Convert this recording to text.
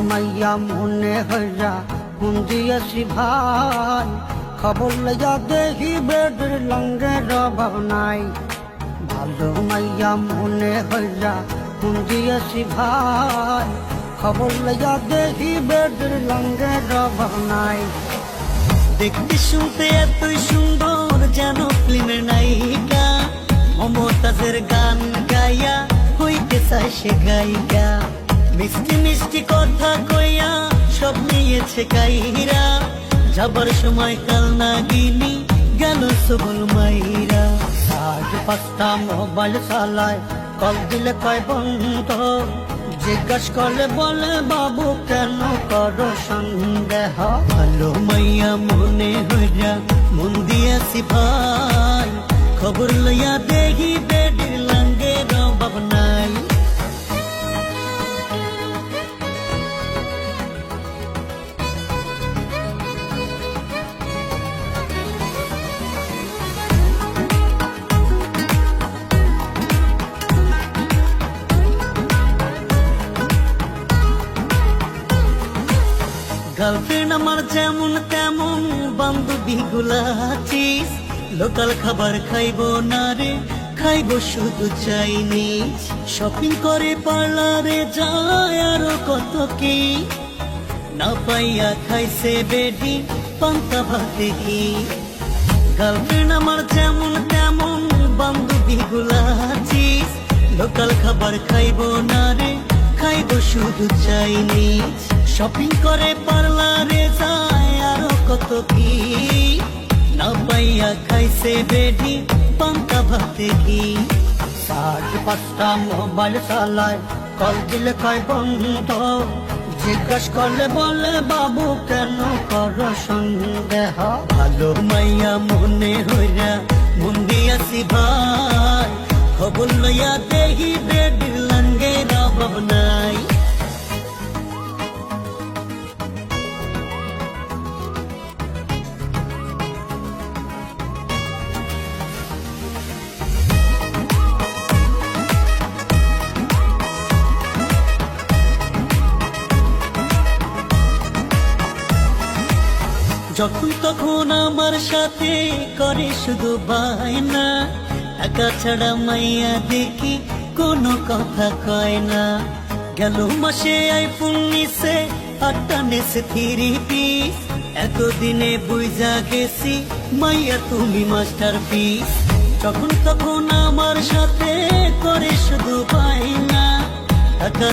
মাইয়া মনে হইয়া মন দিয়েছি ভাই, খবর লইয়া দেখি বেডের লঙ্গের অভাব নাই। ভালো মাইয়া মনে হইয়া মন দিয়েছি ভাই, খবর লইয়া দেখি বেডের লঙ্গের অভাব নাই। দেখতে শুনতে এতই সুন্দর যেন ফিল্মের নায়িকা, মমতাজের গান গাইয়া হইতে চায় সে গায়িকা। মিষ্টি মিষ্টি কথা কইয়া সব নিয়েছে কাইরা, যাবার সময় কাল নাগিনী গেল সবল মাইরা। আজ 5টা মোবাইল চালায়, কল দিলে কয় বন্ধ, জিজ্ঞাস করলে বলে বাবু কেন করো সন্দেহ। ভালো মাইয়া মনে হইয়া মন দিয়াছি ভাই, খবর লইয়া দেখি বেডের লঙ্গের অভাব নাই। গার্লফ্রেন্ড আমার যেমন তেমন বান্ধবী গুলা আছিস, লোকাল খাবার খাইবো না রে, খাইবো শুধু চাইনিজ। শপিং করে পার্লারে যায় আরো কত কি, না পাইয়া খাইছে বেডি পান্তা ভাতে কি। গার্লফ্রেন্ড আমার যেমন তেমন বান্ধবী গুলা আছিস, লোকাল খাবার খাইবো না রে, খাইবো শুধু চাইনিজ। শপিং করে পার্লারে যায় আরো কত কি, না পাইয়া খাইছে বেডি পান্তা ভাতে কি। আজ 5টা মোবাইল চালায়, কল দিলে কয় বন্ধ, জিজ্ঞাস করলে বলে বাবু কেন করো সন্দেহ। ভালো মাইয়া মনে হইয়া মন দিয়াছি ভাই, খবর লইয়া দেখি বেডের লঙ্গের অভাব নাই। যখন তখন আমার সাথে করে শুধু বায়না, টাকা ছাড়া মাইয়া দেখি কোনো কথা কয় না। গেল মাসে আইফোন নিছে, 8টা নেছে 3 পিস, এতদিনে বুঝা গেছি মাইয়া তুমি মাস্টার পিস। যখন তখন আমার সাথে করে শুধু বায়না, টাকা